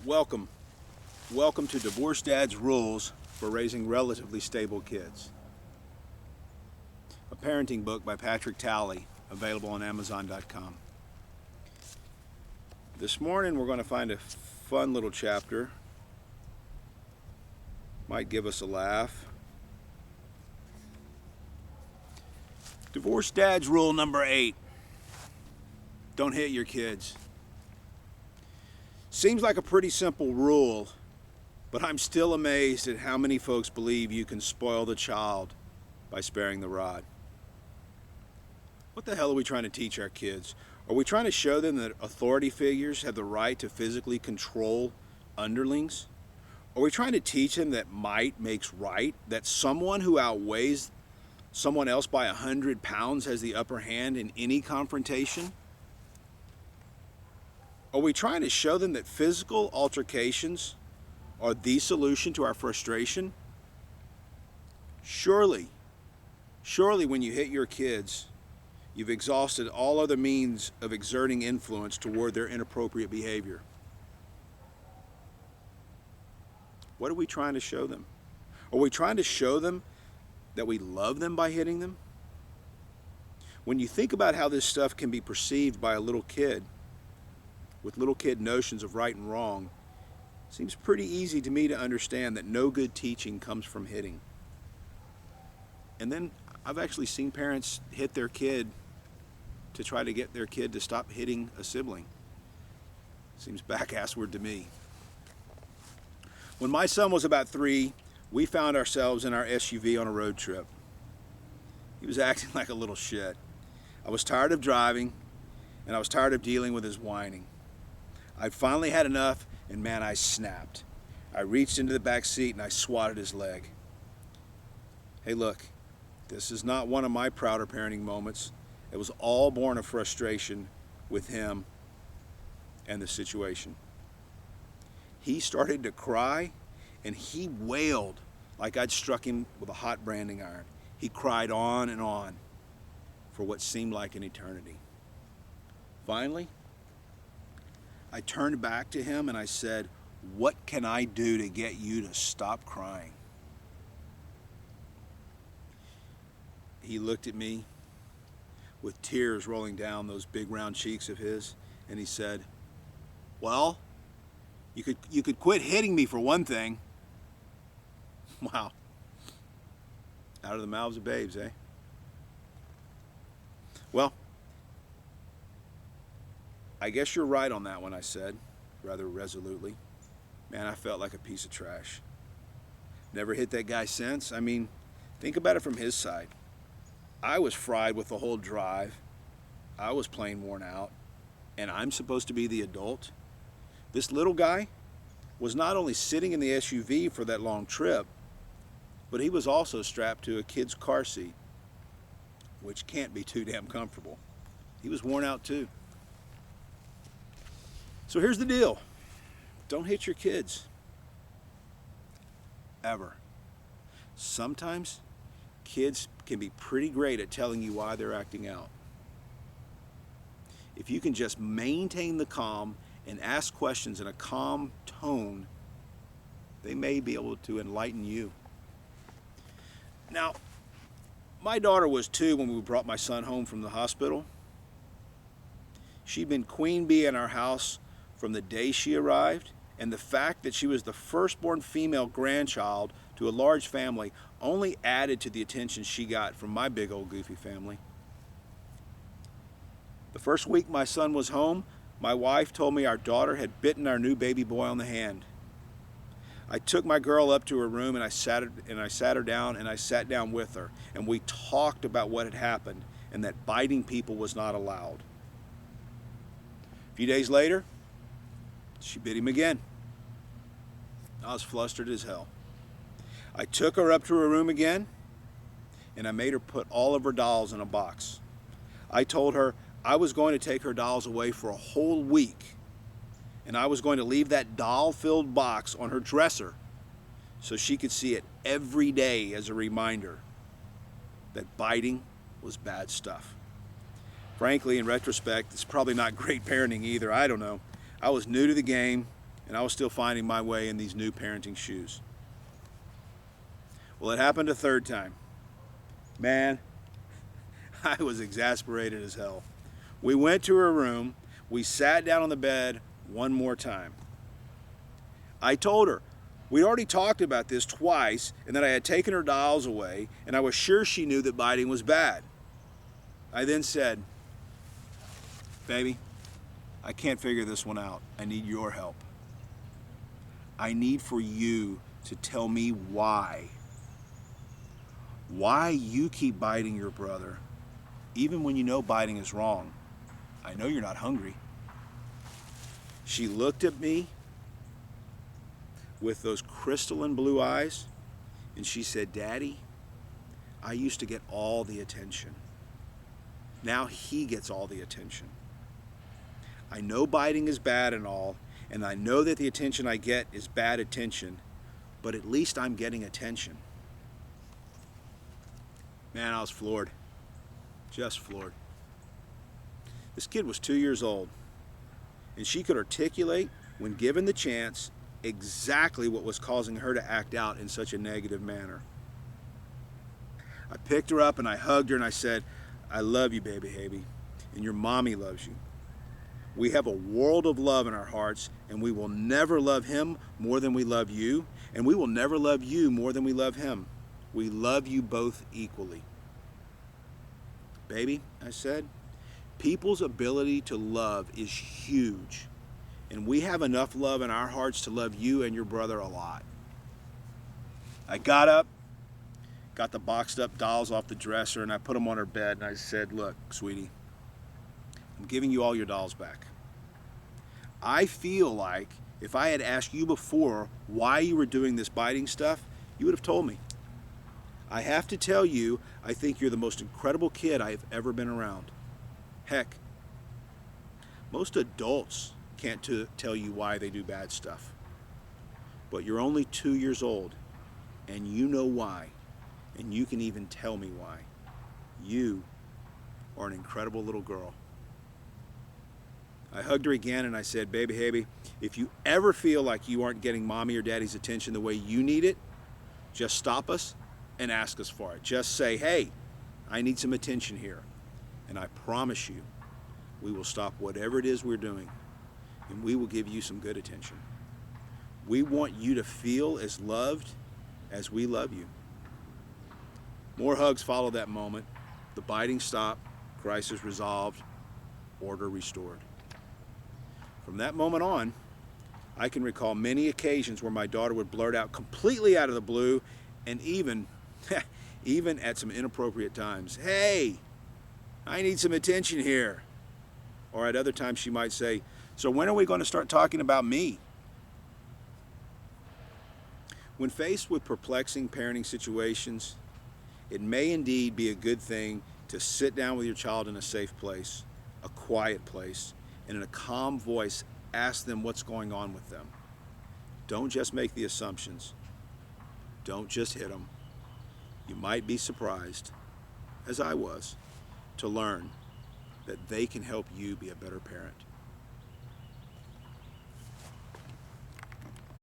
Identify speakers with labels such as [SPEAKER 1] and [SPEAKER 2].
[SPEAKER 1] Welcome. Welcome to Divorced Dad's Rules for Raising Relatively Stable Kids. A parenting book by Talley, available on Amazon.com. This morning we're going to find a fun little chapter. Might give us a laugh. Divorced Dad's Rule number 8. Don't hit your kids. Seems like a pretty simple rule, but I'm still amazed at how many folks believe you can spoil the child by sparing the rod. What the hell are we trying to teach our kids? Are we trying to show them that authority figures have the right to physically control underlings? Are we trying to teach them that might makes right, that someone who outweighs someone else by 100 pounds has the upper hand in any confrontation? Are we trying to show them that physical altercations are the solution to our frustration? Surely when you hit your kids, you've exhausted all other means of exerting influence toward their inappropriate behavior. What are we trying to show them? Are we trying to show them that we love them by hitting them? When you think about how this stuff can be perceived by a little kid, with little kid notions of right and wrong, it seems pretty easy to me to understand that no good teaching comes from hitting. And then I've actually seen parents hit their kid to try to get their kid to stop hitting a sibling. Seems back-assward to me. When my son was about 3, we found ourselves in our SUV on a road trip. He was acting like a little shit. I was tired of driving, and I was tired of dealing with his whining. I finally had enough, and man, I snapped. I reached into the back seat and I swatted his leg. Hey, look, this is not one of my prouder parenting moments. It was all born of frustration with him and the situation. He started to cry, and he wailed like I'd struck him with a hot branding iron. He cried on and on for what seemed like an eternity. Finally, I turned back to him and I said, "What can I do to get you to stop crying?" He looked at me with tears rolling down those big round cheeks of his, and he said, "Well, you could quit hitting me for one thing." Wow. Out of the mouths of babes, eh? Well, I guess you're right on that one, I said, rather resolutely. Man, I felt like a piece of trash. Never hit that guy since. I mean, think about it from his side. I was fried with the whole drive. I was plain worn out, and I'm supposed to be the adult. This little guy was not only sitting in the SUV for that long trip, but he was also strapped to a kid's car seat, which can't be too damn comfortable. He was worn out too. So here's the deal. Don't hit your kids. Ever. Sometimes kids can be pretty great at telling you why they're acting out. If you can just maintain the calm and ask questions in a calm tone, they may be able to enlighten you. Now, my daughter was 2 when we brought my son home from the hospital. She'd been queen bee in our house from the day she arrived, and the fact that she was the firstborn female grandchild to a large family only added to the attention she got from my big old goofy family. The first week my son was home, my wife told me our daughter had bitten our new baby boy on the hand. I took my girl up to her room and I sat her down and I sat down with her, and we talked about what had happened and that biting people was not allowed. A few days later, she bit him again. I was flustered as hell. I took her up to her room again, and I made her put all of her dolls in a box. I told her I was going to take her dolls away for a whole week, and I was going to leave that doll-filled box on her dresser so she could see it every day as a reminder that biting was bad stuff. Frankly, in retrospect, it's probably not great parenting either. I don't know. I was new to the game, and I was still finding my way in these new parenting shoes. Well, it happened a third time. Man, I was exasperated as hell. We went to her room. We sat down on the bed one more time. I told her we'd already talked about this twice and that I had taken her dolls away, and I was sure she knew that biting was bad. I then said, "Baby, I can't figure this one out. I need your help. I need for you to tell me why. Why you keep biting your brother, even when you know biting is wrong. I know you're not hungry." She looked at me with those crystalline blue eyes, and she said, "Daddy, I used to get all the attention. Now he gets all the attention. I know biting is bad and all, and I know that the attention I get is bad attention, but at least I'm getting attention." Man, I was floored. Just floored. This kid was 2 years old, and she could articulate, when given the chance, exactly what was causing her to act out in such a negative manner. I picked her up and I hugged her and I said, "I love you, baby, and your mommy loves you. We have a world of love in our hearts, and we will never love him more than we love you, and we will never love you more than we love him. We love you both equally." "Baby," I said, "people's ability to love is huge, and we have enough love in our hearts to love you and your brother a lot." I got up, got the boxed up dolls off the dresser, and I put them on her bed, and I said, "Look, sweetie, I'm giving you all your dolls back. I feel like if I had asked you before why you were doing this biting stuff, you would have told me. I have to tell you, I think you're the most incredible kid I have ever been around. Heck, most adults can't tell you why they do bad stuff. But you're only 2 years old, and you know why, and you can even tell me why. You are an incredible little girl." I hugged her again and I said, baby, if you ever feel like you aren't getting mommy or daddy's attention the way you need it, just stop us and ask us for it. Just say, "Hey, I need some attention here." And I promise you, we will stop whatever it is we're doing, and we will give you some good attention. We want you to feel as loved as we love you. More hugs followed that moment. The biting stopped, crisis resolved, order restored. From that moment on, I can recall many occasions where my daughter would blurt out completely out of the blue, and even at some inappropriate times, "Hey, I need some attention here." Or at other times she might say, "So when are we going to start talking about me?" When faced with perplexing parenting situations, it may indeed be a good thing to sit down with your child in a safe place, a quiet place, and in a calm voice, ask them what's going on with them. Don't just make the assumptions. Don't just hit them. You might be surprised, as I was, to learn that they can help you be a better parent.